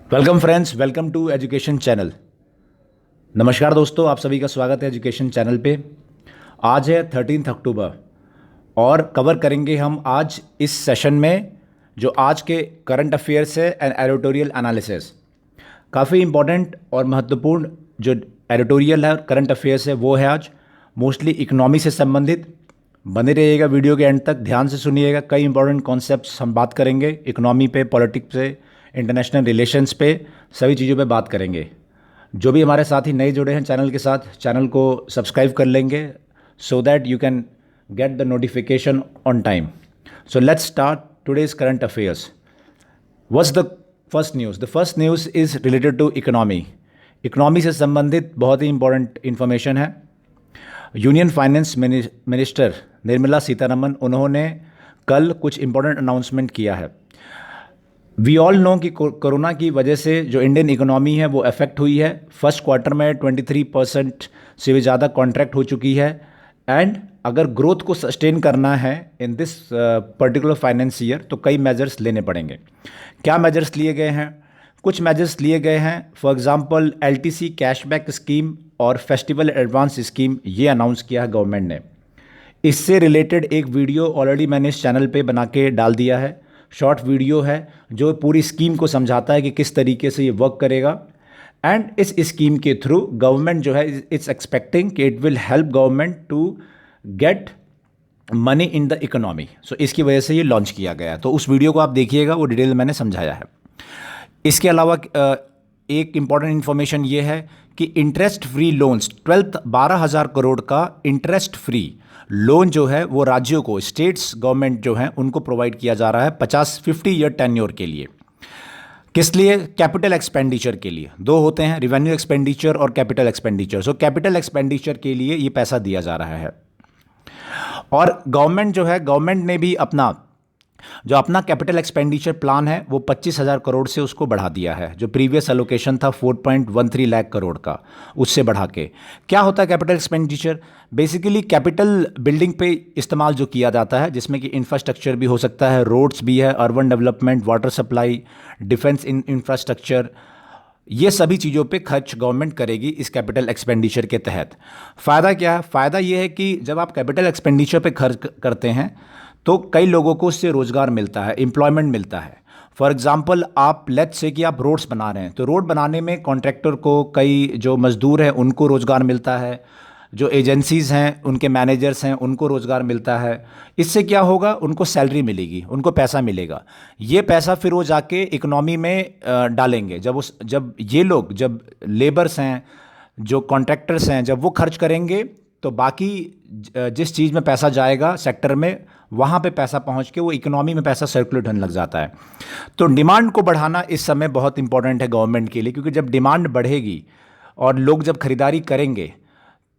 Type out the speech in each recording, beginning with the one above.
Welcome friends, welcome to education channel. नमस्कार दोस्तों, आप सभी का स्वागत है एजुकेशन चैनल पे। आज है 13 अक्टूबर और कवर करेंगे हम आज इस सेशन में जो आज के करंट अफेयर्स है एंड एडिटोरियल एनालिसिस। काफ़ी इंपॉर्टेंट और महत्वपूर्ण जो एडिटोरियल है करंट अफेयर्स है वो है आज मोस्टली इकोनॉमी से संबंधित। बने रहिएगा वीडियो के एंड तक, ध्यान से सुनिएगा। कई इंपॉर्टेंट कॉन्सेप्ट्स हम बात करेंगे इकोनॉमी पे, पॉलिटिक्स पे, इंटरनेशनल रिलेशंस पे, सभी चीज़ों पे बात करेंगे। जो भी हमारे साथी नए जुड़े हैं चैनल के साथ, चैनल को सब्सक्राइब कर लेंगे so that you can get the notification on time. So let's start today's current affairs. What's the first news? The first news is related to economy. Economy से संबंधित बहुत ही इंपॉर्टेंट इन्फॉर्मेशन है। Union finance minister Nirmala Sitharaman, उन्होंने कल कुछ important announcement किया है। वी ऑल नो कि कोरोना की वजह से जो इंडियन इकोनॉमी है वो अफेक्ट हुई है। फर्स्ट क्वार्टर में 23% से भी ज़्यादा कॉन्ट्रैक्ट हो चुकी है एंड अगर ग्रोथ को सस्टेन करना है in this particular finance year तो कई मेजर्स लेने पड़ेंगे। क्या मेजर्स लिए गए हैं? कुछ मेजर्स लिए गए हैं। For example LTC cashback scheme और फेस्टिवल एडवांस स्कीम, ये अनाउंस किया है गवर्नमेंट ने। इससे रिलेटेड एक वीडियो ऑलरेडी मैंने इस चैनल पे बना के डाल दिया है। शॉर्ट वीडियो है जो पूरी स्कीम को समझाता है कि किस तरीके से ये वर्क करेगा एंड इस स्कीम के थ्रू गवर्नमेंट जो है इट्स एक्सपेक्टिंग कि it will help government to get money in the economy. So इसकी वजह से ये लॉन्च किया गया है। तो उस वीडियो को आप देखिएगा, वो डिटेल मैंने समझाया है। इसके अलावा एक इम्पॉर्टेंट इन्फॉर्मेशन ये है कि इंटरेस्ट फ्री लोन्स 12,000 करोड़ का इंटरेस्ट फ्री लोन जो है वो राज्यों को, स्टेट्स गवर्नमेंट जो है उनको प्रोवाइड किया जा रहा है 50 ईयर टेन्योर के लिए। किस लिए? कैपिटल एक्सपेंडिचर के लिए। दो होते हैं, रिवेन्यू एक्सपेंडिचर और capital expenditure. So capital expenditure के लिए ये पैसा दिया जा रहा है। और गवर्नमेंट जो है, गवर्नमेंट ने भी अपना कैपिटल एक्सपेंडिचर प्लान है वो 25,000 करोड़ से उसको बढ़ा दिया है। जो प्रीवियस एलोकेशन था 4.13 लाख करोड़ का, उससे बढ़ा के। क्या होता है capital expenditure? Basically capital building पे इस्तेमाल जो किया जाता है, जिसमें कि इंफ्रास्ट्रक्चर भी हो सकता है, रोड्स भी है, urban development, water supply, defence infrastructure, ये सभी चीज़ों पे खर्च गवर्नमेंट करेगी इस कैपिटल एक्सपेंडिचर के तहत। फ़ायदा क्या है? फ़ायदा ये है कि जब आप कैपिटल एक्सपेंडिचर पे खर्च करते हैं तो कई लोगों को उससे रोज़गार मिलता है, एम्प्लॉयमेंट मिलता है। फॉर एग्जांपल, आप लेट्स से कि आप रोड्स बना रहे हैं तो रोड बनाने में कॉन्ट्रैक्टर को, कई जो मज़दूर हैं उनको रोज़गार मिलता है, जो एजेंसीज़ हैं उनके मैनेजर्स हैं उनको रोज़गार मिलता है। इससे क्या होगा? उनको सैलरी मिलेगी, उनको पैसा मिलेगा। ये पैसा फिर वो जाके इकोनॉमी में डालेंगे। जब लेबर्स हैं, जो कॉन्ट्रैक्टर्स हैं, जब वो खर्च करेंगे तो बाकी जिस चीज़ में पैसा जाएगा सेक्टर में, वहाँ पे पैसा पहुँच के वो इकोनॉमी में पैसा सर्कुलेट होने लग जाता है। तो डिमांड को बढ़ाना इस समय बहुत इंपॉर्टेंट है गवर्नमेंट के लिए, क्योंकि जब डिमांड बढ़ेगी और लोग जब खरीदारी करेंगे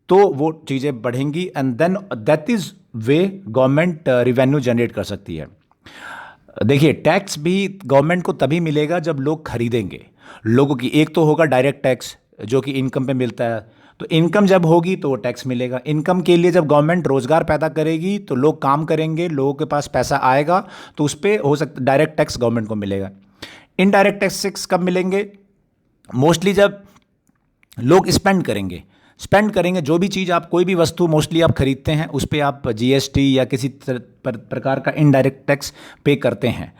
तो वो चीज़ें बढ़ेंगी and then that is way government revenue generate कर सकती है। देखिए, टैक्स भी गवर्नमेंट को तभी मिलेगा जब लोग खरीदेंगे। लोगों की एक तो होगा डायरेक्ट टैक्स जो कि इनकम पे मिलता है, तो इनकम जब होगी तो वो टैक्स मिलेगा। इनकम के लिए जब गवर्नमेंट रोज़गार पैदा करेगी तो लोग काम करेंगे, लोगों के पास पैसा आएगा तो उस पर हो सकता डायरेक्ट टैक्स गवर्नमेंट को मिलेगा। इनडायरेक्ट टैक्स कब मिलेंगे? मोस्टली जब लोग स्पेंड करेंगे। जो भी चीज़ आप, कोई भी वस्तु मोस्टली आप खरीदते हैं उस पर आप जीएसटी या किसी प्रकार का इनडायरेक्ट टैक्स पे करते हैं,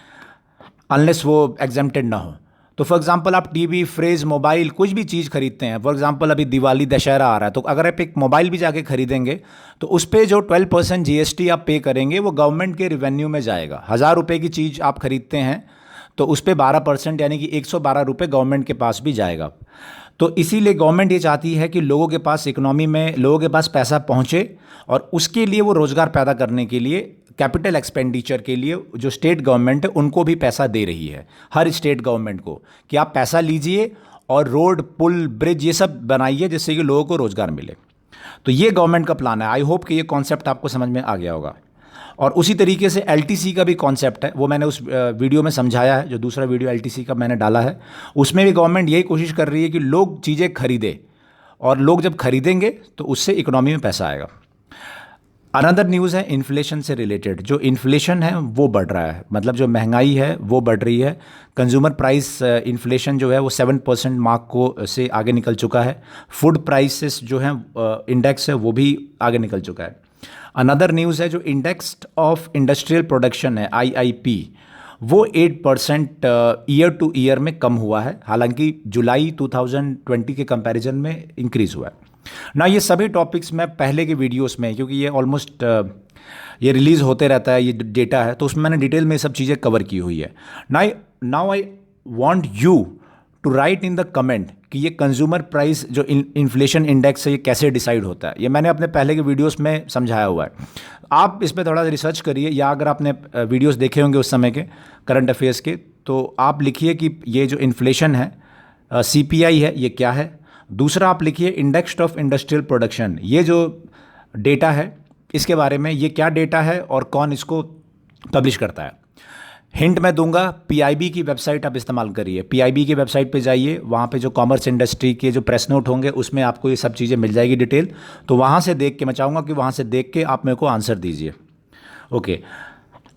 अनलेस वो एग्जेम्प्टेड ना हो। तो फॉर एग्जांपल, आप टीवी, फ्रिज, मोबाइल, कुछ भी चीज़ खरीदते हैं। फॉर एग्जांपल, अभी दिवाली, दशहरा आ रहा है, तो अगर आप एक मोबाइल भी जाके खरीदेंगे तो उस पर जो 12% जीएसटी आप पे करेंगे वो गवर्नमेंट के रिवेन्यू में जाएगा। 1,000 रुपये की चीज़ आप खरीदते हैं तो उस पर 12% यानी कि 112 रुपये गवर्नमेंट के पास भी जाएगा। तो इसीलिए गवर्नमेंट ये चाहती है कि लोगों के पास, इकोनॉमी में लोगों के पास पैसा पहुंचे, और उसके लिए वो रोज़गार पैदा करने के लिए कैपिटल एक्सपेंडिचर के लिए जो स्टेट गवर्नमेंट है उनको भी पैसा दे रही है, हर स्टेट गवर्नमेंट को, कि आप पैसा लीजिए और रोड, पुल, ब्रिज ये सब बनाइए जिससे कि लोगों को रोज़गार मिले। तो ये गवर्नमेंट का प्लान है। आई होप कि ये कॉन्सेप्ट आपको समझ में आ गया होगा। और उसी तरीके से एलटीसी का भी कॉन्सेप्ट है, वो मैंने उस वीडियो में समझाया है। जो दूसरा वीडियो एलटीसी का मैंने डाला है उसमें भी गवर्नमेंट यही कोशिश कर रही है कि लोग चीज़ें खरीदें, और लोग जब खरीदेंगे तो उससे इकोनॉमी में पैसा आएगा। अनदर न्यूज़ है इन्फ्लेशन से रिलेटेड। जो इन्फ्लेशन है वो बढ़ रहा है, मतलब जो महंगाई है वो बढ़ रही है। कंज्यूमर प्राइस इन्फ्लेशन जो है वो 7% मार्क को से आगे निकल चुका है। फूड प्राइसेस जो है इंडेक्स है वो भी आगे निकल चुका है। अनदर न्यूज़ है जो इंडेक्स ऑफ इंडस्ट्रियल प्रोडक्शन है IIP, वो 8% ईयर टू ईयर में कम हुआ है, हालांकि जुलाई 2020 के कंपैरिजन में इंक्रीज़ हुआ है ना। ये सभी टॉपिक्स मैं पहले के वीडियोस में, क्योंकि ये ऑलमोस्ट ये रिलीज़ होते रहता है, ये डेटा है, तो उसमें मैंने डिटेल में ये सब चीज़ें कवर की हुई है। Now I want you to write in the comment कि ये कंज्यूमर प्राइस जो इन्फ्लेशन इंडेक्स है ये कैसे डिसाइड होता है। ये मैंने अपने पहले के वीडियोस में समझाया हुआ है, आप इस पर थोड़ा सा रिसर्च करिए, या अगर आपने वीडियोस देखे होंगे उस समय के करंट अफेयर्स के, तो आप लिखिए कि ये जो इन्फ्लेशन है CPI है ये क्या है। दूसरा आप लिखिए इंडेक्स ऑफ इंडस्ट्रियल प्रोडक्शन, ये जो डेटा है इसके बारे में, ये क्या डेटा है और कौन इसको पब्लिश करता है। हिंट मैं दूंगा, PIB की वेबसाइट आप इस्तेमाल करिए। PIB की वेबसाइट पे जाइए, वहाँ पे जो कॉमर्स इंडस्ट्री के जो प्रेस नोट होंगे उसमें आपको ये सब चीज़ें मिल जाएगी डिटेल। तो वहाँ से देख के, मैं चाहूँगा कि वहाँ से देख के आप मेरे को आंसर दीजिए। Okay,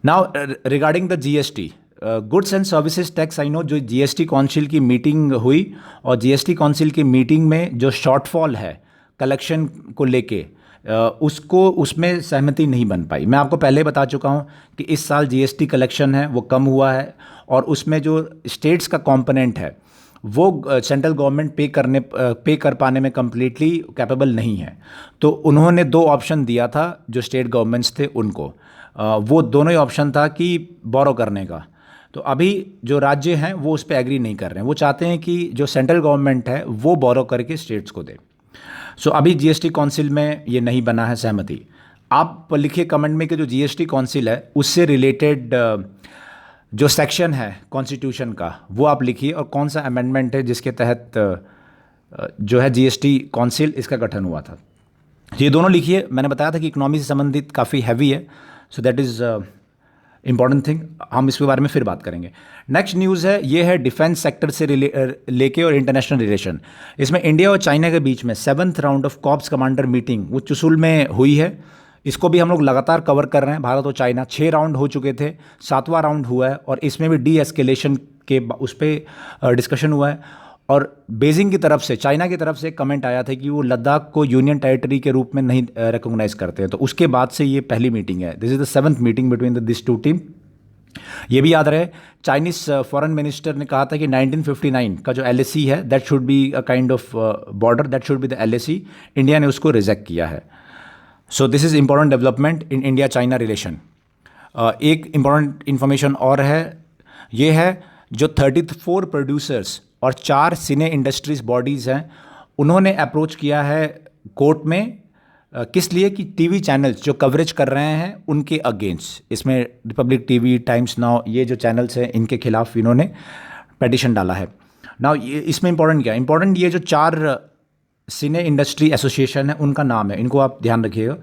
now regarding the GST, goods and services tax, I know जो GST काउंसिल की मीटिंग हुई और GST काउंसिल की मीटिंग में जो शॉर्टफॉल है कलेक्शन को लेके, उसको उसमें सहमति नहीं बन पाई। मैं आपको पहले बता चुका हूँ कि इस साल GST कलेक्शन है वो कम हुआ है, और उसमें जो स्टेट्स का कंपोनेंट है वो सेंट्रल गवर्नमेंट पे कर पाने में कम्प्लीटली कैपेबल नहीं है। तो उन्होंने दो ऑप्शन दिया था जो स्टेट गवर्नमेंट्स थे उनको, वो दोनों ही ऑप्शन था कि बोरो करने का। तो अभी जो राज्य हैं वो उस पर एग्री नहीं कर रहे हैं, वो चाहते हैं कि जो सेंट्रल गवर्नमेंट है वो बोरो करके स्टेट्स को दे। सो अभी GST काउंसिल में ये नहीं बना है सहमति। आप लिखिए कमेंट में कि जो GST काउंसिल है उससे रिलेटेड जो सेक्शन है कॉन्स्टिट्यूशन का वो आप लिखिए, और कौन सा अमेंडमेंट है जिसके तहत जो है GST काउंसिल इसका गठन हुआ था। ये दोनों लिखिए। मैंने बताया था कि इकोनॉमी से संबंधित काफ़ी हैवी है, so that is important thing, हम इसके बारे में फिर बात करेंगे। नेक्स्ट न्यूज़ है, ये है डिफेंस सेक्टर से लेके और इंटरनेशनल रिलेशन। इसमें इंडिया और चाइना के बीच में 7th round of corps commander meeting वो चुशुल में हुई है। इसको भी हम लोग लगातार कवर कर रहे हैं, भारत और चाइना। 6 राउंड हो चुके थे, 7वां राउंड हुआ है, और इसमें भी डी एस्केलेशन के उस पर डिस्कशन हुआ है। और बीजिंग की तरफ से, चाइना की तरफ से एक कमेंट आया था कि वो लद्दाख को यूनियन टेरिटरी के रूप में नहीं रिकॉग्नाइज करते हैं। तो उसके बाद से ये पहली मीटिंग है, this is the 7th meeting between this two team. ये भी याद रहे, चाइनीज फॉरेन मिनिस्टर ने कहा था कि 1959 का जो LAC है that should be a kind of border, that should be the LAC। India ने उसको रिजेक्ट किया है। So this is important development in India China relation. एक इंपॉर्टेंट इन्फॉर्मेशन और है, ये है जो 34 प्रोड्यूसर्स और 4 सिने इंडस्ट्रीज बॉडीज़ हैं, उन्होंने अप्रोच किया है कोर्ट में, किस लिए कि टीवी चैनल्स जो कवरेज कर रहे हैं उनके अगेंस्ट। इसमें रिपब्लिक टीवी, टाइम्स नाउ, ये जो चैनल्स हैं इनके खिलाफ इन्होंने पिटीशन डाला है। नाउ ये इसमें इंपॉर्टेंट क्या है, इंपॉर्टेंट ये जो 4 सिने इंडस्ट्री एसोसिएशन है उनका नाम है, इनको आप ध्यान रखिएगा।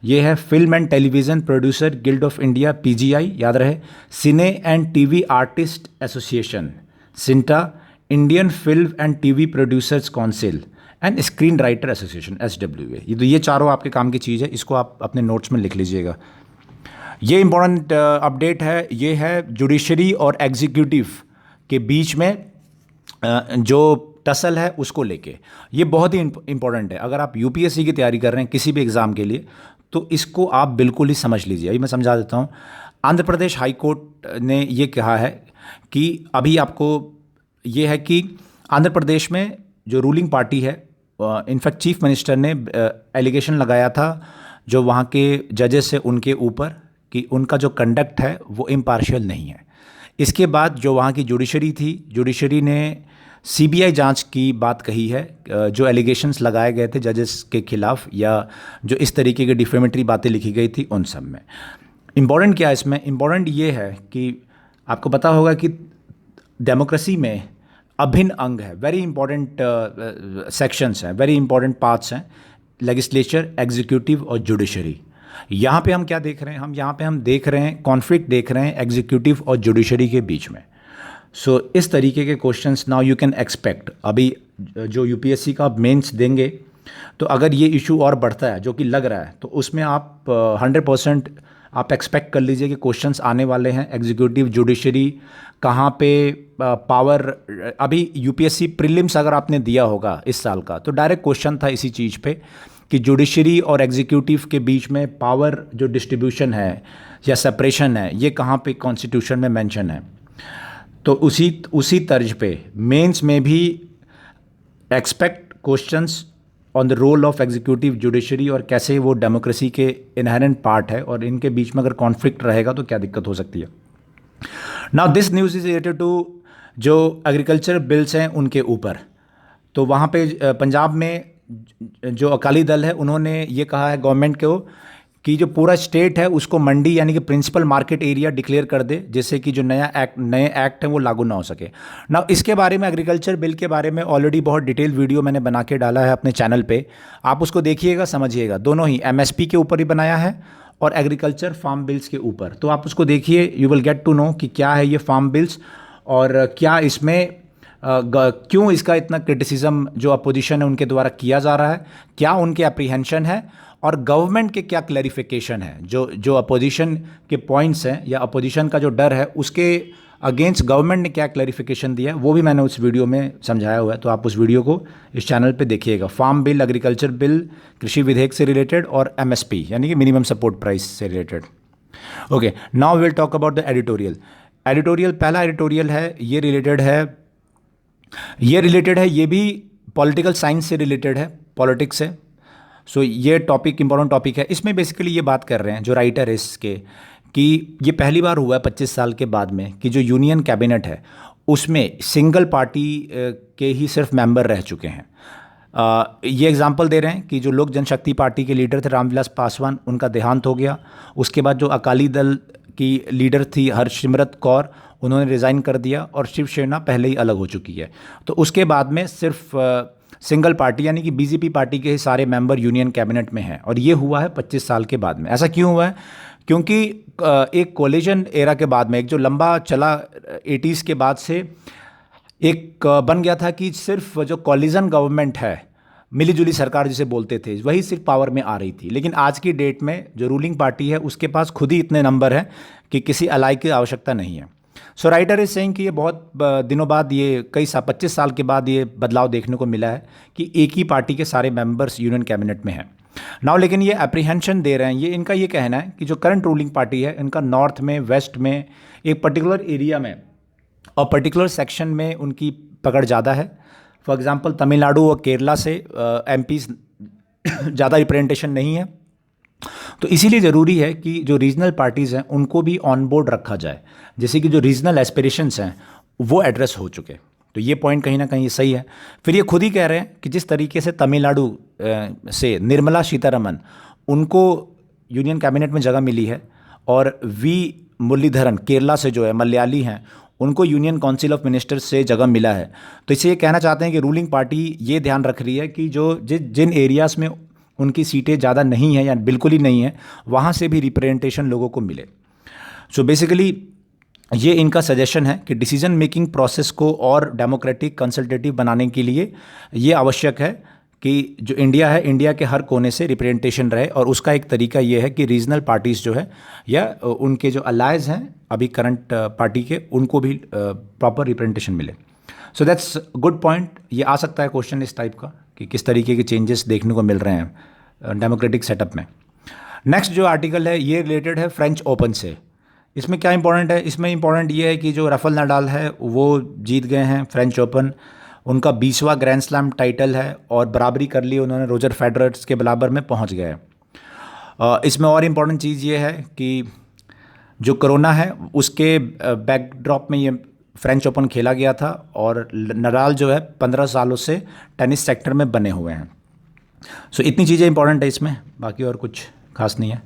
ये है film and television producer guild of India PGI, याद रहे, cine and TV artist association CINTAA, Indian film and TV producers council and screen writer association SWA। ये चारों आपके काम की चीज़ है, इसको आप अपने नोट्स में लिख लीजिएगा। ये इंपॉर्टेंट अपडेट है, ये है जुडिशरी और एग्जीक्यूटिव के बीच में जो टसल है उसको लेके। ये बहुत ही इंपॉर्टेंट है। अगर आप UPSC की तैयारी कर रहे हैं किसी भी एग्ज़ाम के लिए, तो इसको आप बिल्कुल ही समझ लीजिए। अभी मैं समझा देता हूँ। आंध्र प्रदेश हाई कोर्ट ने ये कहा है कि अभी आपको ये है कि आंध्र प्रदेश में जो रूलिंग पार्टी है, इनफैक्ट चीफ मिनिस्टर ने एलिगेशन लगाया था जो वहाँ के जजेस से उनके ऊपर, कि उनका जो कंडक्ट है वो इम्पार्शियल नहीं है। इसके बाद जो वहाँ की जुडिशरी थी, जुडिशरी ने CBI जांच की बात कही है, जो एलिगेशंस लगाए गए थे जजेस के खिलाफ या जो इस तरीके की डिफेमेटरी बातें लिखी गई थी उन सब में। इम्पॉर्टेंट क्या है इसमें, इम्पॉर्टेंट ये है कि आपको पता होगा कि डेमोक्रेसी में अभिन्न अंग है, वेरी इंपॉर्टेंट सेक्शंस हैं, वेरी इंपॉर्टेंट पार्ट्स हैं, लेजिस्लेचर, एग्जीक्यूटिव और जुडिशरी। यहाँ पे हम क्या देख रहे हैं, हम देख रहे हैं कॉन्फ्लिक्ट देख रहे हैं एग्जीक्यूटिव और जुडिशरी के बीच में। सो इस तरीके के questions now you can expect. अभी जो UPSC का मेंस देंगे तो अगर ये इशू और बढ़ता है जो कि लग रहा है, तो उसमें आप 100% आप एक्सपेक्ट कर लीजिए कि क्वेश्चंस आने वाले हैं। एग्जीक्यूटिव जुडिशरी कहाँ पे पावर, अभी यूपीएससी प्रीलिम्स अगर आपने दिया होगा इस साल का, तो डायरेक्ट क्वेश्चन था इसी चीज़ पे कि जुडिशरी और एग्जीक्यूटिव के बीच में पावर जो डिस्ट्रीब्यूशन है या सेपरेशन है, ये कहाँ पे कॉन्स्टिट्यूशन में मेंशन है। तो उसी तर्ज पे मेंस में भी expect questions on the role of executive judiciary और कैसे वो डेमोक्रेसी के इनहेरेंट पार्ट है, और इनके बीच में अगर कॉन्फ्लिक्ट रहेगा तो क्या दिक्कत हो सकती है। Now this news is related to जो एग्रीकल्चर बिल्स हैं उनके ऊपर। तो वहाँ पे पंजाब में जो अकाली दल है उन्होंने ये कहा है गवर्नमेंट को कि जो पूरा स्टेट है उसको मंडी यानी कि प्रिंसिपल मार्केट एरिया डिक्लेयर कर दे, जिससे कि जो नए एक्ट है वो लागू ना हो सके। ना इसके बारे में, एग्रीकल्चर बिल के बारे में ऑलरेडी बहुत डिटेल वीडियो मैंने बना के डाला है अपने चैनल पे, आप उसको देखिएगा, समझिएगा। दोनों ही एमएसपी के ऊपर ही बनाया है और एग्रीकल्चर फार्म बिल्स के ऊपर। तो आप उसको देखिए, you will get to know कि क्या है ये फार्म बिल्स और क्या इसमें क्यों इसका इतना क्रिटिसिज्म जो अपोजिशन है उनके द्वारा किया जा रहा है, क्या उनके अप्रीहेंशन है और गवर्नमेंट के क्या क्लैरिफिकेशन है। जो अपोजिशन के पॉइंट्स हैं या अपोजिशन का जो डर है उसके अगेंस्ट गवर्नमेंट ने क्या क्लैरिफिकेशन दिया है, वो भी मैंने उस वीडियो में समझाया हुआ है। तो आप उस वीडियो को इस चैनल पे देखिएगा। फार्म बिल, एग्रीकल्चर बिल, कृषि विधेयक से रिलेटेड और एमएसपी यानी कि मिनिमम सपोर्ट प्राइस से related. Okay, now will talk about the editorial. पहला एडिटोरियल है, ये रिलेटेड है, ये भी पॉलिटिकल साइंस से रिलेटेड है, पॉलिटिक्स से। सो ये टॉपिक इंपॉर्टेंट टॉपिक है। इसमें बेसिकली ये बात कर रहे हैं जो राइटर है इसके, कि ये पहली बार हुआ है 25 साल के बाद में कि जो यूनियन कैबिनेट है उसमें सिंगल पार्टी के ही सिर्फ मेंबर रह चुके हैं। ये एग्जांपल दे रहे हैं कि जो लोक जनशक्ति पार्टी के लीडर थे रामविलास पासवान, उनका देहांत हो गया। उसके बाद जो अकाली दल की लीडर थी हरसिमरत कौर, उन्होंने रिज़ाइन कर दिया और शिवसेना पहले ही अलग हो चुकी है। तो उसके बाद में सिर्फ सिंगल पार्टी यानी कि बीजेपी पार्टी के ही सारे मेंबर यूनियन कैबिनेट में हैं, और ये हुआ है 25 साल के बाद में। ऐसा क्यों हुआ है? क्योंकि एक कोलिजन एरा के बाद में, एक जो लंबा चला 80s के बाद से एक बन गया था कि सिर्फ जो कोलिजन गवर्नमेंट है, मिलीजुली सरकार जिसे बोलते थे, वही सिर्फ पावर में आ रही थी। लेकिन आज की डेट में जो रूलिंग पार्टी है उसके पास खुद ही इतने नंबर हैं कि किसी अलाई की आवश्यकता नहीं है। सो राइटर इज सेइंग कि ये बहुत दिनों बाद, ये 25 साल के बाद ये बदलाव देखने को मिला है कि एक ही पार्टी के सारे मेंबर्स यूनियन कैबिनेट में हैं नाउ। लेकिन ये अप्रीहेंशन दे रहे हैं, ये इनका ये कहना है कि जो करंट रूलिंग पार्टी है, इनका नॉर्थ में, वेस्ट में, एक पर्टिकुलर एरिया में और पर्टिकुलर सेक्शन में उनकी पकड़ ज़्यादा है। फॉर एग्जांपल तमिलनाडु और केरला से एमपीज ज़्यादा रिप्रेजेंटेशन नहीं है। तो इसीलिए ज़रूरी है कि जो रीजनल पार्टीज़ हैं उनको भी ऑन बोर्ड रखा जाए, जैसे कि जो रीजनल एस्पिरेशंस हैं वो एड्रेस हो चुके। तो ये पॉइंट कहीं ना कहीं सही है। फिर ये खुद ही कह रहे हैं कि जिस तरीके से तमिलनाडु से निर्मला सीतारमन, उनको यूनियन कैबिनेट में जगह मिली है, और वी मुरलीधरन केरला से जो है मलयाली हैं, उनको यूनियन काउंसिल ऑफ मिनिस्टर्स से जगह मिला है। तो इससे ये कहना चाहते हैं कि रूलिंग पार्टी ये ध्यान रख रही है कि जो जिन एरियाज़ में उनकी सीटें ज़्यादा नहीं हैं या बिल्कुल ही नहीं है, वहाँ से भी रिप्रेजेंटेशन लोगों को मिले। सो बेसिकली ये इनका सजेशन है कि डिसीजन मेकिंग प्रोसेस को और डेमोक्रेटिक कंसल्टेटिव बनाने के लिए ये आवश्यक है कि जो इंडिया है, इंडिया के हर कोने से रिप्रेजेंटेशन रहे, और उसका एक तरीका ये है कि रीजनल पार्टीज़ जो है या उनके जो अलाइज हैं अभी करंट पार्टी के, उनको भी प्रॉपर रिप्रेजेंटेशन मिले। So that's good point. ये आ सकता है क्वेश्चन इस टाइप का कि किस तरीके के चेंजेस देखने को मिल रहे हैं डेमोक्रेटिक सेटअप में। नेक्स्ट जो आर्टिकल है ये रिलेटेड है फ्रेंच ओपन से। इसमें क्या इंपॉर्टेंट है? इसमें इंपॉर्टेंट ये है कि जो राफेल नडाल है वो जीत गए हैं फ्रेंच ओपन, उनका 20वां ग्रैंड स्लैम टाइटल है और बराबरी कर ली उन्होंने, रोजर फेडरर के बराबर में पहुंच गए। इसमें और इम्पॉर्टेंट चीज़ ये है कि जो कोरोना है उसके बैकड्रॉप में ये फ्रेंच ओपन खेला गया था, और नडाल जो है 15 सालों से टेनिस सेक्टर में बने हुए हैं। सो इतनी चीज़ें इंपॉर्टेंट है इसमें, बाकी और कुछ खास नहीं है।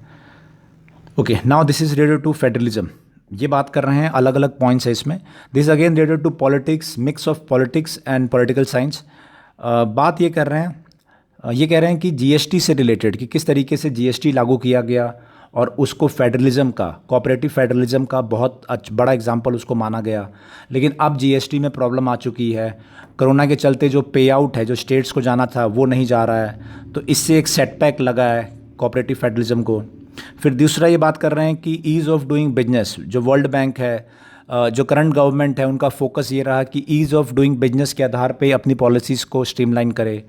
Okay, now this is related to federalism. ये बात कर रहे हैं, अलग अलग पॉइंट्स है इसमें। This again related to politics, mix of politics and political science. बात ये कर रहे हैं, ये कह रहे हैं कि जीएसटी से रिलेटेड, कि किस तरीके से जीएसटी लागू किया गया और उसको फेडरलिज्म का, कोऑपरेटिव फेडरलिज्म का बहुत बड़ा एग्जाम्पल उसको माना गया। लेकिन अब जीएसटी में प्रॉब्लम आ चुकी है, कोरोना के चलते जो पे आउट है जो स्टेट्स को जाना था वो नहीं जा रहा है, तो इससे एक सेटबैक लगा है कोऑपरेटिव फेडरलिज्म को। फिर दूसरा ये बात कर रहे हैं कि ईज़ ऑफ डूइंग बिजनेस, जो वर्ल्ड बैंक है, जो करंट गवर्नमेंट है, उनका फोकस ये रहा कि ईज़ ऑफ डूइंग बिजनेस के आधार पे अपनी पॉलिसीज़ को स्ट्रीमलाइन करे।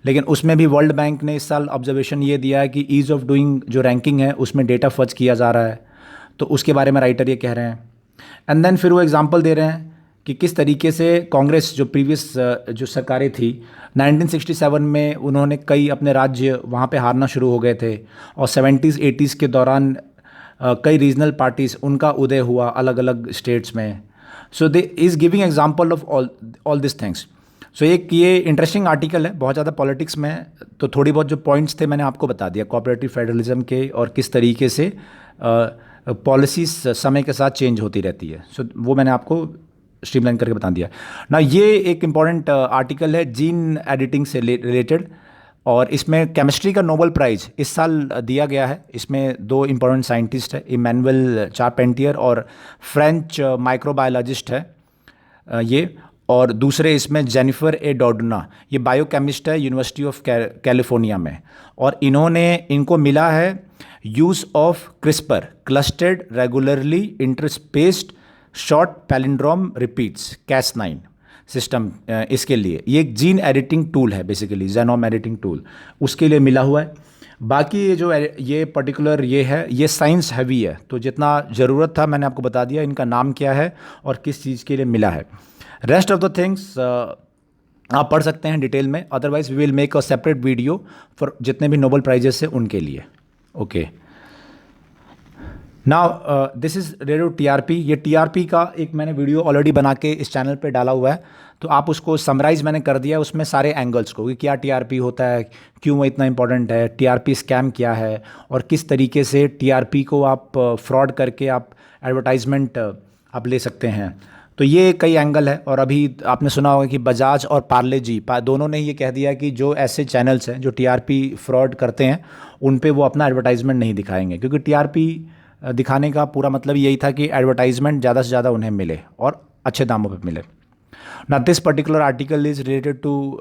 लेकिन उसमें भी वर्ल्ड बैंक ने इस साल ऑब्जर्वेशन ये दिया है कि ईज़ ऑफ डूइंग जो रैंकिंग है उसमें डेटा फर्ज किया जा रहा है, तो उसके बारे में राइटर ये कह रहे हैं। एंड देन फिर वो एग्जांपल दे रहे हैं कि किस तरीके से कांग्रेस जो प्रीवियस जो सरकारें थी 1967 में, उन्होंने कई अपने राज्य वहाँ पे हारना शुरू हो गए थे, और 70s 80s के दौरान कई रीजनल पार्टीज़ उनका उदय हुआ अलग अलग स्टेट्स में। So they is giving example of all this things. So एक ये इंटरेस्टिंग आर्टिकल है, बहुत ज़्यादा पॉलिटिक्स में, तो थोड़ी बहुत जो पॉइंट्स थे मैंने आपको बता दिया कोऑपरेटिव फेडरलिज्म के, और किस तरीके से पॉलिसीज समय के साथ चेंज होती रहती है। सो वो मैंने आपको स्ट्रीमलाइन करके बता दिया ना। ये एक इम्पॉर्टेंट आर्टिकल है जीन एडिटिंग से रिलेटेड, और इसमें केमिस्ट्री का नोबेल प्राइज़ इस साल दिया गया है। इसमें दो इम्पोर्टेंट साइंटिस्ट हैं, इमैनुअल चारपेंटियर और फ्रेंच माइक्रोबायोलॉजिस्ट है ये, और दूसरे इसमें जेनिफर ए डॉर्डना, ये बायोकेमिस्ट है यूनिवर्सिटी ऑफ कैलिफोर्निया में, और इनको मिला है use of CRISPR clustered regularly interspaced short palindrome repeats Cas9 system. इसके लिए ये एक जीन एडिटिंग टूल है, बेसिकली जेनोम एडिटिंग टूल, उसके लिए मिला हुआ है। बाकी ये जो ये पर्टिकुलर ये है, ये साइंस हैवी है, तो जितना ज़रूरत था मैंने आपको बता दिया इनका नाम क्या है और किस चीज़ के लिए मिला है। रेस्ट ऑफ द थिंग्स आप पढ़ सकते हैं डिटेल में, otherwise we will make a separate video for जितने भी नोबेल प्राइजेस है उनके लिए। Okay, now this is radio TRP. ये टीआरपी का एक मैंने वीडियो ऑलरेडी बना के इस चैनल पे डाला हुआ है, तो आप उसको समराइज़ मैंने कर दिया उसमें सारे एंगल्स को कि क्या टीआरपी होता है, क्यों वो इतना इंपॉर्टेंट है, टीआरपी स्कैम क्या है, और किस तरीके से टीआरपी को आप फ्रॉड करके आप एडवर्टाइजमेंट आप ले सकते हैं। तो ये कई एंगल है। और अभी आपने सुना होगा कि बजाज और पार्ले जी दोनों ने ये कह दिया कि जो ऐसे चैनल्स हैं जो टीआरपी फ्रॉड करते हैं उन पे वो अपना एडवर्टाइजमेंट नहीं दिखाएंगे, क्योंकि टीआरपी दिखाने का पूरा मतलब यही था कि एडवर्टाइजमेंट ज़्यादा से ज़्यादा उन्हें मिले और अच्छे दामों पे मिले। ना this particular article is related to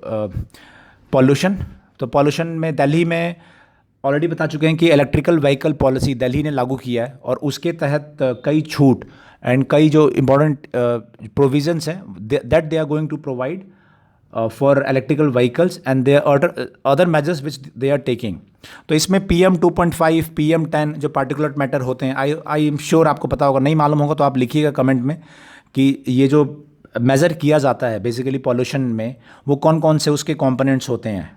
pollution. तो पॉल्यूशन में दिल्ली में ऑलरेडी बता चुके हैं कि इलेक्ट्रिकल व्हीकल पॉलिसी दिल्ली ने लागू किया है, और उसके तहत कई छूट एंड कई जो इम्पोर्टेंट प्रोविजंस हैं that they are going to provide for electrical vehicles and they other measures which they are taking. तो इसमें PM 2.5 PM 10 जो पार्टिकुलर मैटर होते हैं, आई एम श्योर आपको पता होगा, नहीं मालूम होगा तो आप लिखिएगा कमेंट में कि ये जो मेज़र किया जाता है बेसिकली पॉल्यूशन में वो कौन कौन से उसके कंपोनेंट्स होते हैं।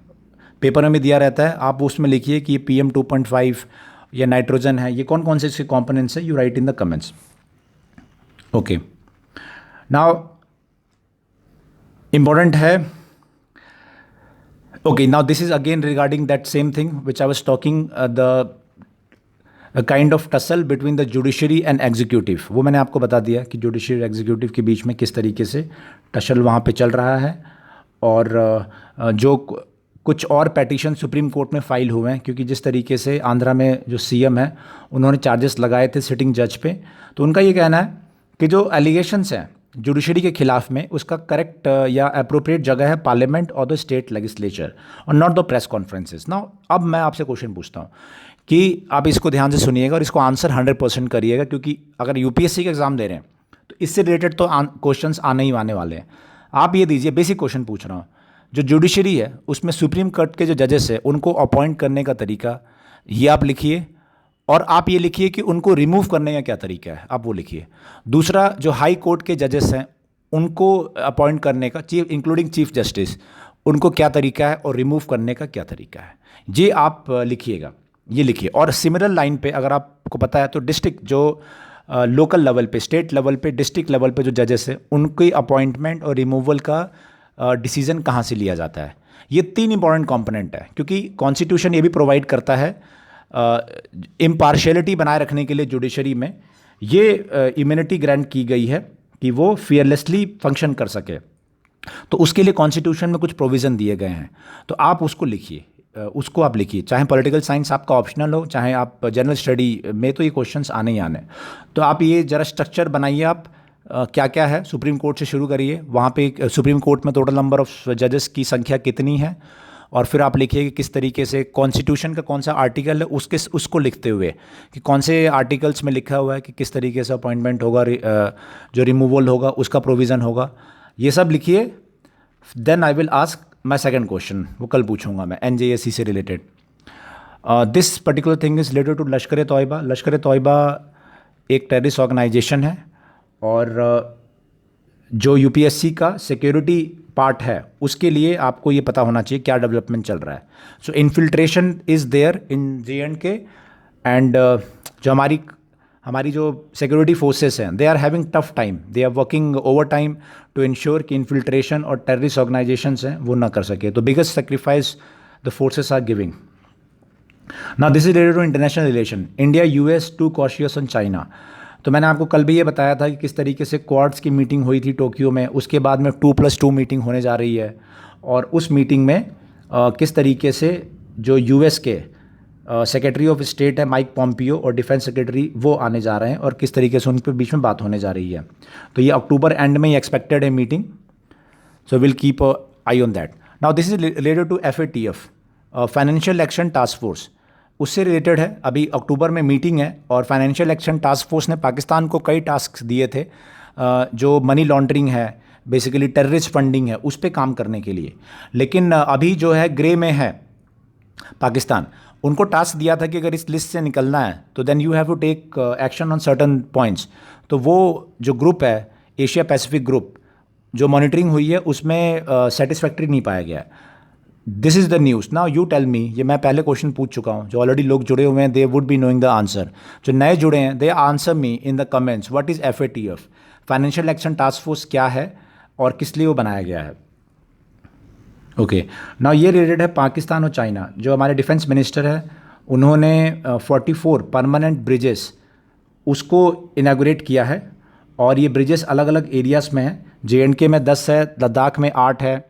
पेपर में दिया रहता है, आप उसमें लिखिए कि PM 2.5 या नाइट्रोजन है, ये कौन कौन से इसके कंपोनेंट्स है, you right in the comments. Okay, now important है। Okay, now this is again regarding that same thing which I was talking, a kind of tussle between the judiciary and executive। वो मैंने आपको बता दिया कि judiciary और executive के बीच में किस तरीके से टसल वहाँ पे चल रहा है, और जो कुछ और पेटिशन सुप्रीम कोर्ट में फाइल हुए हैं, क्योंकि जिस तरीके से आंध्रा में जो CM है उन्होंने चार्जेस लगाए थे सिटिंग जज पे, तो उनका ये कहना है कि जो एलिगेशंस हैं जुडिशरी के खिलाफ में उसका करेक्ट या अप्रोप्रिएट जगह है पार्लियामेंट और द स्टेट लेजिस्लेचर और नॉट द प्रेस कॉन्फ्रेंसेस। ना अब मैं आपसे क्वेश्चन पूछता हूँ कि आप इसको ध्यान से सुनिएगा और इसको आंसर 100% करिएगा, क्योंकि अगर UPSC का एग्जाम दे रहे हैं तो इससे रिलेटेड तो क्वेश्चंस आने ही आने वाले हैं। आप ये दीजिए, बेसिक क्वेश्चन पूछ रहा हूँ, जो जुडिशरी है उसमें सुप्रीम कोर्ट के जो जजेस है उनको अपॉइंट करने का तरीका ये आप लिखिए, और आप ये लिखिए कि उनको रिमूव करने का क्या तरीका है, आप वो लिखिए। दूसरा, जो हाई कोर्ट के जजेस हैं उनको अपॉइंट करने का, इंक्लूडिंग चीफ जस्टिस, उनको क्या तरीका है और रिमूव करने का क्या तरीका है, ये आप लिखिएगा, ये लिखिए। और सिमिलर लाइन पे अगर आपको पता है तो डिस्ट्रिक्ट जो लोकल लेवल पे, स्टेट लेवल पे, डिस्ट्रिक्ट लेवल पे जो जजेस हैं उनकी अपॉइंटमेंट और रिमूवल का डिसीजन कहाँ से लिया जाता है। ये 3 इंपॉर्टेंट कंपोनेंट है, क्योंकि कॉन्स्टिट्यूशन ये भी प्रोवाइड करता है इम्पार्शियलिटी बनाए रखने के लिए जुडिशरी में ये इम्यूनिटी ग्रांट की गई है कि वो फियरलेसली फंक्शन कर सके, तो उसके लिए कॉन्स्टिट्यूशन में कुछ प्रोविज़न दिए गए हैं, तो आप उसको लिखिए। उसको आप लिखिए, चाहे पॉलिटिकल साइंस आपका ऑप्शनल हो, चाहे आप जनरल स्टडी में, तो ये क्वेश्चंस आने ही आने। तो आप ये ज़रा स्ट्रक्चर बनाइए आप, क्या क्या है। सुप्रीम कोर्ट से शुरू करिए, वहाँ पे सुप्रीम कोर्ट में टोटल नंबर ऑफ जजेस की संख्या कितनी है, और फिर आप लिखिए कि किस तरीके से कॉन्स्टिट्यूशन का कौन सा आर्टिकल है, उसको लिखते हुए कि कौन से आर्टिकल्स में लिखा हुआ है कि किस तरीके से अपॉइंटमेंट होगा, जो रिमूवल होगा उसका प्रोविज़न होगा, ये सब लिखिए। Then I will ask my second question, वो कल पूछूंगा मैं NJSC से related. This particular thing is related to Lashkar Taiba. लश्कर तोयबा एक टेररिस्ट ऑर्गेनाइजेशन है, और जो UPSC का सिक्योरिटी पार्ट है उसके लिए आपको ये पता होना चाहिए क्या डेवलपमेंट चल रहा है। So infiltration is there in JNK, and जो हमारी जो सिक्योरिटी फोर्सेस हैं, they are having tough time, they are working over time to ensure कि इन्फिल्ट्रेशन और टेररिस्ट ऑर्गेनाइजेशंस हैं वो ना कर सके। तो biggest sacrifice the forces are giving. Now this is related to international relation, India US to cautious on China. तो मैंने आपको कल भी ये बताया था कि किस तरीके से क्वाड्स की मीटिंग हुई थी टोक्यो में, उसके बाद में 2+2 मीटिंग होने जा रही है, और उस मीटिंग में किस तरीके से जो US के सेक्रेटरी ऑफ स्टेट है माइक पॉम्पियो और डिफेंस सेक्रेटरी वो आने जा रहे हैं, और किस तरीके से उनके बीच में बात होने जा रही है। तो ये अक्टूबर एंड में ही एक्सपेक्टेड है meeting, so will keep eye on that. Now this is related to FATF, financial action task force, उससे रिलेटेड है। अभी अक्टूबर में मीटिंग है, और फाइनेंशियल एक्शन टास्क फोर्स ने पाकिस्तान को कई टास्क दिए थे, जो मनी लॉन्ड्रिंग है, बेसिकली टेररिस्ट फंडिंग है, उस पर काम करने के लिए। लेकिन अभी जो है ग्रे में है पाकिस्तान, उनको टास्क दिया था कि अगर इस लिस्ट से निकलना है तो then you have to take action on certain points. तो वो जो ग्रुप है, एशिया पैसिफिक ग्रुप, जो मॉनिटरिंग हुई है उसमें सेटिस्फैक्ट्री नहीं पाया गया है। This is the news. Now you tell me, ये मैं पहले क्वेश्चन पूछ चुका हूँ, जो ऑलरेडी लोग जुड़े हुए हैं they would be knowing the answer. जो नए जुड़े हैं they answer me in the comments, what is FATF, financial action task force क्या है और किस लिए वो बनाया गया है। ओके, नाउ ये रिलेटेड है पाकिस्तान और चाइना। जो हमारे डिफेंस मिनिस्टर है उन्होंने 44 परमानेंट ब्रिजेस उसको इनागुरेट किया है, और ये ब्रिजेस अलग अलग एरियाज़ में हैं। JNK में 10 है, लद्दाख में 8 है,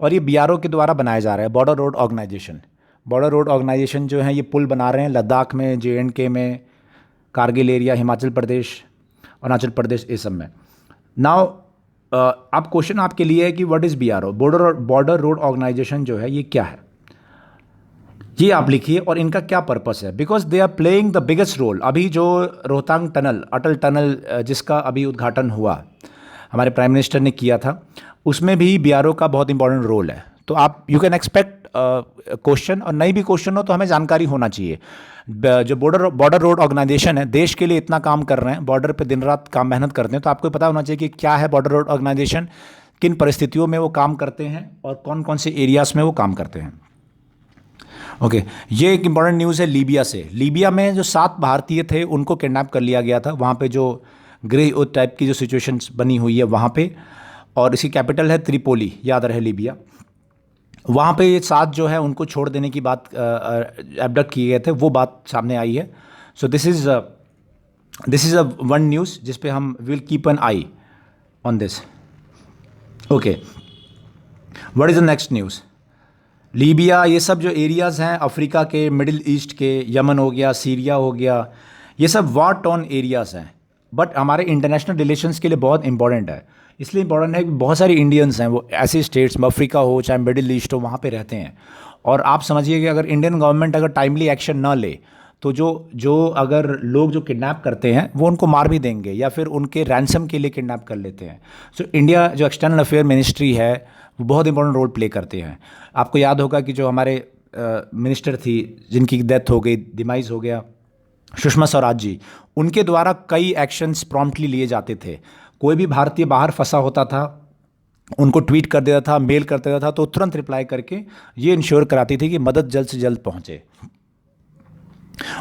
और ये BRO के द्वारा बनाया जा रहा है, border road organization. Border road organization जो है ये पुल बना रहे हैं लद्दाख में, JNK में, कारगिल एरिया, हिमाचल प्रदेश, अरुणाचल प्रदेश, ये सब में। नाउ अब क्वेश्चन आपके लिए है कि what is BRO, border road organization जो है ये क्या है, ये आप लिखिए, और इनका क्या पर्पस है। Because they are playing the biggest role. अभी जो रोहतांग टनल, अटल टनल, जिसका अभी उद्घाटन हुआ, हमारे प्राइम मिनिस्टर ने किया था, उसमें भी BRO का बहुत इंपॉर्टेंट रोल है। तो आप यू कैन एक्सपेक्ट क्वेश्चन, और नहीं भी क्वेश्चन हो तो हमें जानकारी होना चाहिए। जो बॉर्डर रोड ऑर्गेनाइजेशन है, देश के लिए इतना काम कर रहे हैं, बॉर्डर पे दिन रात काम मेहनत करते हैं, तो आपको पता होना चाहिए कि क्या है बॉर्डर रोड ऑर्गेनाइजेशन, किन परिस्थितियों में वो काम करते हैं, और कौन कौन से एरियाज़ में वो काम करते हैं। ओके, ये एक इंपॉर्टेंट न्यूज़ है लीबिया से। लीबिया में जो 7 भारतीय थे उनको किडनैप कर लिया गया था, वहाँ पे जो ग्रे टाइप की जो सिचुएशंस बनी हुई है वहाँ पे, और इसकी कैपिटल है त्रिपोली, याद रहे वन वहाँ पे ये 7 जो है उनको छोड़ देने की बात, एबडक्ट किए गए थे, वो बात सामने आई है। So this is a one news जिस पे हम will keep an I on this. Okay, what is the next news. Libya, ये सब जो एरियाज़ हैं अफ्रीका के, मिडिल ईस्ट के, यमन हो गया, सीरिया हो गया, ये सब वार टॉर्न एरियाज़ हैं, बट हमारे इंटरनेशनल रिलेशंस के लिए बहुत इंपॉर्टेंट है। इसलिए इंपॉर्टेंट है कि बहुत सारे इंडियंस हैं वो ऐसे स्टेट्स में, अफ्रीका हो चाहे मिडिल ईस्ट हो, वहाँ पे रहते हैं। और आप समझिए कि अगर इंडियन गवर्नमेंट अगर टाइमली एक्शन ना ले तो जो अगर लोग जो किडनैप करते हैं वो उनको मार भी देंगे, या फिर उनके रैंसम के लिए किडनैप कर लेते हैं। सो इंडिया जो एक्सटर्नल अफेयर मिनिस्ट्री है वो बहुत इंपॉर्टेंट रोल प्ले करते हैं। आपको याद होगा कि जो हमारे मिनिस्टर थी जिनकी डेथ हो गई, डिमाइज हो गया, सुषमा स्वराज जी, उनके द्वारा कई एक्शंस प्रॉम्प्टली लिए जाते थे। कोई भी भारतीय बाहर फंसा होता था, उनको ट्वीट कर देता था, मेल कर देता था, तो तुरंत रिप्लाई करके ये इंश्योर कराती थी कि मदद जल्द से जल्द पहुंचे।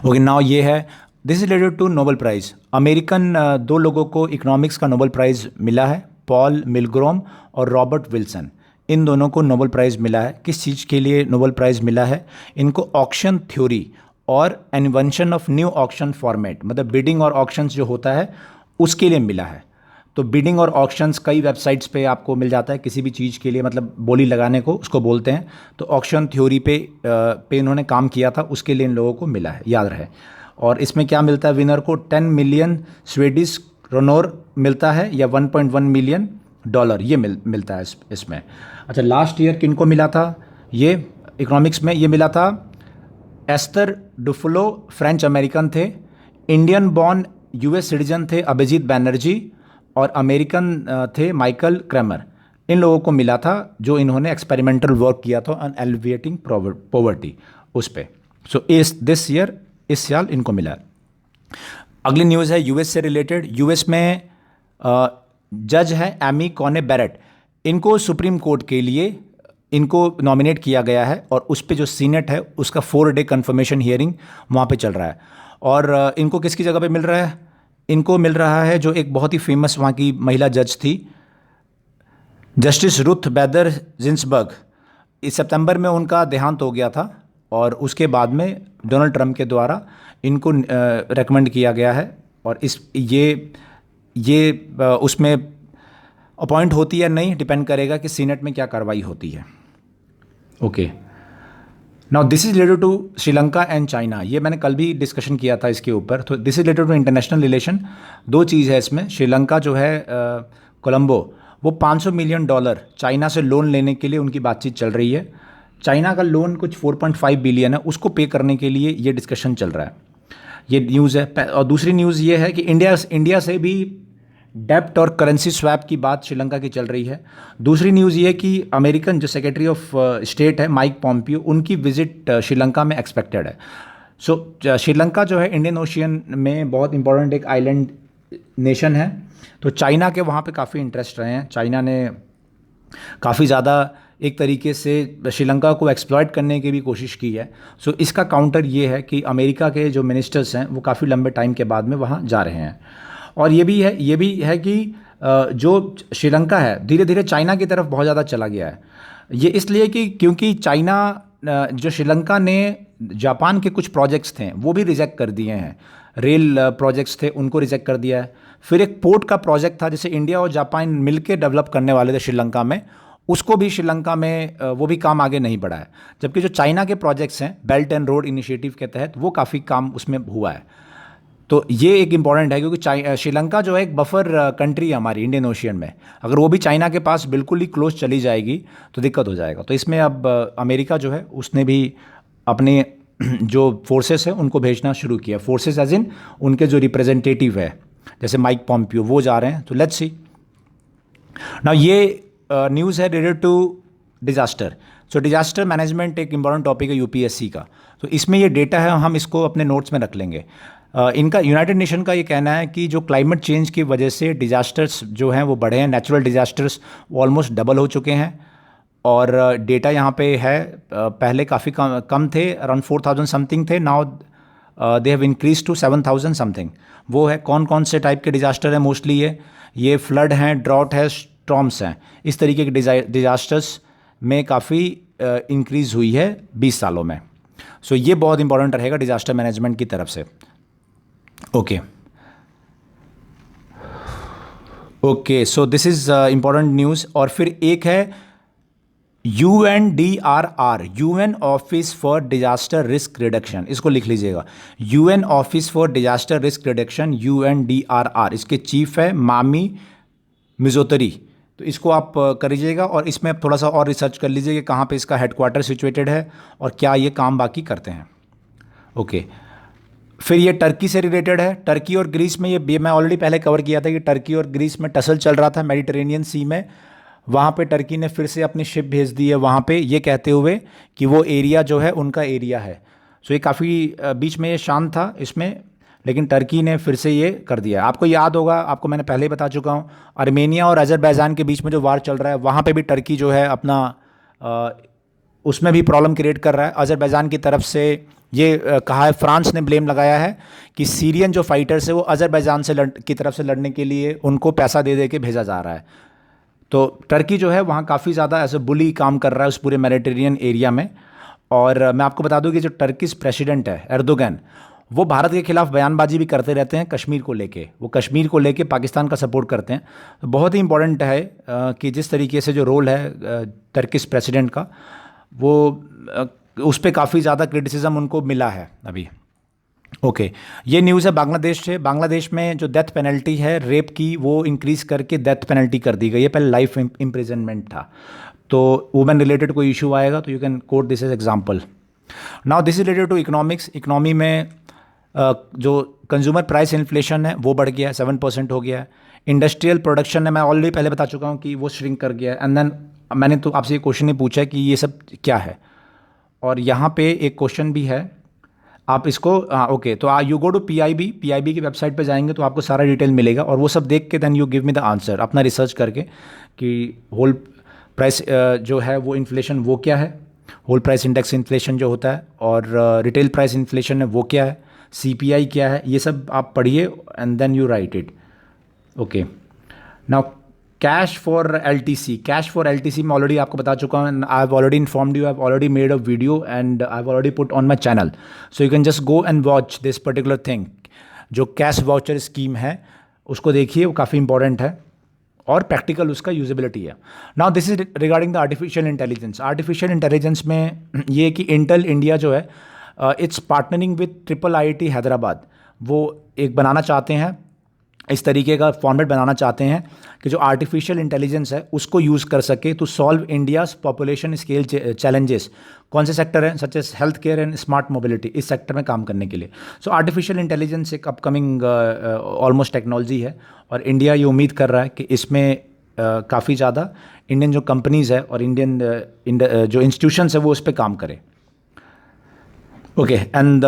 ओके, नाउ ये है, this is related to Nobel prize. American 2 लोगों को इकोनॉमिक्स का नोबेल प्राइज़ मिला है, पॉल मिलग्रोम और रॉबर्ट विल्सन। इन दोनों को नोबेल प्राइज़ मिला है। किस चीज़ के लिए नोबेल प्राइज़ मिला है? इनको ऑक्शन थ्योरी और invention of new auction format, मतलब बिडिंग और ऑक्शंस जो होता है उसके लिए मिला है। तो बिडिंग और ऑक्शंस कई वेबसाइट्स पे आपको मिल जाता है किसी भी चीज़ के लिए, मतलब बोली लगाने को उसको बोलते हैं। तो ऑक्शन थ्योरी पे इन्होंने काम किया था, उसके लिए इन लोगों को मिला है, याद रहे। और इसमें क्या मिलता है, विनर को 10 मिलियन स्वीडिश क्रोनर मिलता है या 1.1 मिलियन डॉलर, ये मिलता है इसमें। अच्छा, लास्ट ईयर किनको मिला था ये इकोनॉमिक्स में? ये मिला था एस्तर डुफ्लो, फ्रेंच अमेरिकन थे। इंडियन बॉर्न यूएस सिटीजन थे अभिजीत बैनर्जी, और अमेरिकन थे माइकल क्रैमर। इन लोगों को मिला था जो इन्होंने एक्सपेरिमेंटल वर्क किया था ऑन एलिविएटिंग पॉवर्टी उस पे। सो दिस ईयर, इस साल इनको मिला। अगली न्यूज़ है यूएस से रिलेटेड। यूएस में जज है एमी कॉने बैरेट, इनको सुप्रीम कोर्ट के लिए इनको नॉमिनेट किया गया है, और उस पे जो सीनेट है उसका 4 डे कन्फर्मेशन हियरिंग वहाँ पे चल रहा है। और इनको किसकी जगह पे मिल रहा है? इनको मिल रहा है जो एक बहुत ही फेमस वहाँ की महिला जज थी, जस्टिस रुथ बैदर जिन्सबर्ग। इस सितंबर में उनका देहांत हो गया था, और उसके बाद में डोनाल्ड ट्रंप के द्वारा इनको रेकमेंड किया गया है, और ये उसमें अपॉइंट होती है नहीं, डिपेंड करेगा कि सीनेट में क्या कार्रवाई होती है। Okay, now this is related to Sri Lanka and China. ये मैंने कल भी डिस्कशन किया था इसके ऊपर। तो this is related to international relation. दो चीज़ है इसमें। श्रीलंका जो है कोलंबो, वो $500 मिलियन चाइना से लोन लेने के लिए उनकी बातचीत चल रही है। चाइना का लोन कुछ 4.5 बिलियन है, उसको पे करने के लिए ये डिस्कशन चल रहा है। ये न्यूज़ है। और दूसरी न्यूज़ ये है कि इंडिया से भी डेप्ट और करेंसी स्वैप की बात श्रीलंका की चल रही है। दूसरी न्यूज़ ये है कि अमेरिकन जो सेक्रेटरी ऑफ स्टेट है माइक पॉम्पियो, उनकी विजिट श्रीलंका में एक्सपेक्टेड है। सो श्रीलंका जो है इंडियन ओशियन में बहुत इंपॉर्टेंट एक आइलैंड नेशन है। तो चाइना के वहाँ पे काफ़ी इंटरेस्ट रहे हैं। चाइना ने काफ़ी ज़्यादा एक तरीके से श्रीलंका को एक्सप्लॉइट करने की भी कोशिश की है। सो इसका काउंटर ये है कि अमेरिका के जो मिनिस्टर्स हैं वो काफ़ी लंबे टाइम के बाद में वहाँ जा रहे हैं। और ये भी है कि जो श्रीलंका है धीरे धीरे चाइना की तरफ बहुत ज़्यादा चला गया है। ये इसलिए कि क्योंकि चाइना जो श्रीलंका ने जापान के कुछ प्रोजेक्ट्स थे वो भी रिजेक्ट कर दिए हैं। रेल प्रोजेक्ट्स थे उनको रिजेक्ट कर दिया है। फिर एक पोर्ट का प्रोजेक्ट था जिसे इंडिया और जापान मिलकर डेवलप करने वाले थे श्रीलंका में, उसको भी श्रीलंका में वो भी काम आगे नहीं बढ़ा है। जबकि जो चाइना के प्रोजेक्ट्स हैं बेल्ट एंड रोड इनिशिएटिव के तहत वो काफ़ी काम उसमें हुआ है। तो ये एक इम्पॉर्टेंट है क्योंकि श्रीलंका जो है एक बफर कंट्री है हमारी इंडियन ओशियन में। अगर वो भी चाइना के पास बिल्कुल ही क्लोज चली जाएगी तो दिक्कत हो जाएगा। तो इसमें अब अमेरिका जो है उसने भी अपने जो फोर्सेस है उनको भेजना शुरू किया। फोर्सेस एज इन उनके जो रिप्रेजेंटेटिव है जैसे माइक पॉम्पियो वो जा रहे हैं। तो लेट्स सी नाउ ये न्यूज़ है related to disaster. So disaster management एक इंपॉर्टेंट टॉपिक है यूपीएससी का। तो इसमें ये डेटा है, हम इसको अपने नोट्स में रख लेंगे। इनका यूनाइटेड नेशन का ये कहना है कि जो क्लाइमेट चेंज की वजह से डिजास्टर्स जो हैं वो बढ़े हैं। नेचुरल डिजास्टर्स ऑलमोस्ट डबल हो चुके हैं। और डेटा यहाँ पे है, पहले काफ़ी कम थे, अराउंड 4,000 समथिंग थे, now they have increase to 7,000 something. वो है कौन कौन से टाइप के डिजास्टर हैं? मोस्टली ये फ्लड हैं, ड्रॉट है, स्टॉर्म्स हैं। इस तरीके के डिजास्टर्स में काफ़ी इंक्रीज़ हुई है 20 सालों में। सो ये बहुत इंपॉर्टेंट रहेगा डिजास्टर मैनेजमेंट की तरफ से। Okay, so this is important news. और फिर एक है UNDRR, UN office for disaster risk reduction. इसको लिख लीजिएगा, UN office for disaster risk reduction, UNDRR। इसके चीफ है मामी मिजोतरी। तो इसको आप कर लीजिएगा और इसमें थोड़ा सा और रिसर्च कर लीजिए कि कहाँ पे इसका हेडक्वार्टर सिचुएटेड है और क्या ये काम बाकी करते हैं। ओके, फिर ये टर्की से रिलेटेड है। टर्की और ग्रीस में ये मैं ऑलरेडी पहले कवर किया था कि टर्की और ग्रीस में टसल चल रहा था मेडिटेरेनियन सी में। वहाँ पे टर्की ने फिर से अपनी शिप भेज दी है वहाँ पे, ये कहते हुए कि वो एरिया जो है उनका एरिया है। सो ये काफ़ी बीच में ये शांत था इसमें, लेकिन टर्की ने फिर से ये कर दिया। आपको याद होगा, आपको मैंने पहले ही बता चुका हूँ, आर्मेनिया और अजरबैजान के बीच में जो वार चल रहा है वहाँ पे भी टर्की जो है अपना उसमें भी प्रॉब्लम क्रिएट कर रहा है। अजरबैजान की तरफ से ये कहा है, फ्रांस ने ब्लेम लगाया है कि सीरियन जो फाइटर्स है वो अजरबैजान से की तरफ से लड़ने के लिए उनको पैसा दे दे के भेजा जा रहा है। तो टर्की जो है वहाँ काफ़ी ज़्यादा ऐसे बुली काम कर रहा है उस पूरे मेडिटेरेनियन एरिया में। और मैं आपको बता दूं कि जो टर्किश प्रेसिडेंट है एर्दोगन, वो भारत के खिलाफ बयानबाजी भी करते रहते हैं कश्मीर को लेके, वो कश्मीर को लेके पाकिस्तान का सपोर्ट करते हैं। तो बहुत ही इंपॉर्टेंट है कि जिस तरीके से जो रोल है टर्किश प्रेसिडेंट का, वो उस पर काफ़ी ज़्यादा क्रिटिसिज्म उनको मिला है अभी। ओके, ये न्यूज़ है बांग्लादेश से। बांग्लादेश में जो डेथ पेनल्टी है रेप की, वो इंक्रीज़ करके डेथ पेनल्टी कर दी गई है। पहले लाइफ इम्प्रिजनमेंट था। तो वुमेन रिलेटेड कोई इशू आएगा तो you can quote this as example. Now this is related to economics. Economy में जो कंज्यूमर प्राइस इन्फ्लेशन है वो बढ़ गया है, 7% हो गया है। इंडस्ट्रियल प्रोडक्शन है, मैं ऑलरेडी पहले बता चुका हूँ कि वो श्रिंक कर गया है। एंड देन मैंने तो आपसे ये क्वेश्चन ही पूछा है कि ये सब क्या है, और यहाँ पे एक क्वेश्चन भी है, आप इसको ओके, तो यू गो टू पीआईबी की वेबसाइट पे जाएंगे तो आपको सारा डिटेल मिलेगा, और वो सब देख के then you give me the answer अपना रिसर्च करके कि होल प्राइस जो है वो इन्फ्लेशन वो क्या है, होल प्राइस इंडेक्स इन्फ्लेशन जो होता है, और रिटेल प्राइस इन्फ्लेशन है वो क्या है, सीपीआई क्या है, ये सब आप पढ़िए and then you write it. Okay, now cash for LTC मैं ऑलरेडी आपको बता चुका हूँ। I have already informed you, I have already made a video and I have already put on my channel, so you can just go and watch this particular thing. जो cash voucher scheme है उसको देखिए, वो काफ़ी important है और practical उसका usability है। Now this is regarding the artificial intelligence. Artificial intelligence में ये कि इंटेल इंडिया जो है it's partnering with IIIT Hyderabad. वो एक बनाना चाहते हैं, इस तरीके का फॉर्मेट बनाना चाहते हैं कि जो आर्टिफिशियल इंटेलिजेंस है उसको यूज़ कर सके to solve India's population scale challenges. कौन से सेक्टर हैं, such as health care and smart mobility, इस सेक्टर में काम करने के लिए। सो आर्टिफिशियल इंटेलिजेंस एक अपकमिंग ऑलमोस्ट टेक्नोलॉजी है, और इंडिया ये उम्मीद कर रहा है कि इसमें काफ़ी ज़्यादा इंडियन जो कंपनीज़ है और इंडियन जो इंस्टीट्यूशंस है वो उस पर काम करें। Okay, and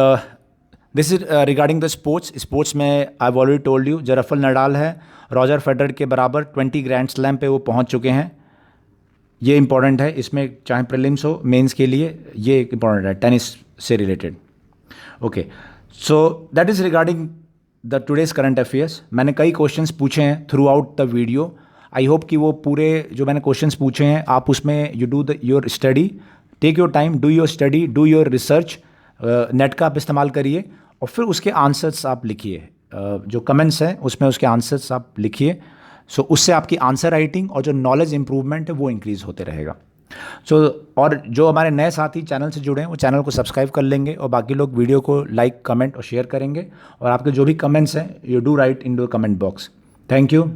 this is regarding the sports में I have already told you, जो राफेल नडाल है रॉजर फेडरर के बराबर 20 ग्रैंड स्लैम पे वो पहुंच चुके हैं। ये इंपॉर्टेंट है, इसमें चाहे प्रीलिम्स हो मेंस के लिए ये इंपॉर्टेंट है टेनिस से related. Okay, so that is regarding the today's current affairs. मैंने कई क्वेश्चंस पूछे हैं through out the video. I hope कि वो पूरे जो मैंने क्वेश्चंस पूछे हैं आप उसमें you do your study, take your time, do your study, do your research, net का आप इस्तेमाल करिए, और फिर उसके आंसर्स आप लिखिए। जो कमेंट्स हैं उसमें उसके आंसर्स आप लिखिए। सो उससे आपकी आंसर राइटिंग और जो नॉलेज इंप्रूवमेंट है वो इंक्रीज़ होते रहेगा। सो और जो हमारे नए साथी चैनल से जुड़े हैं वो चैनल को सब्सक्राइब कर लेंगे, और बाकी लोग वीडियो को लाइक, कमेंट और शेयर करेंगे, और आपके जो भी कमेंट्स हैं you do right in the comment box. Thank you.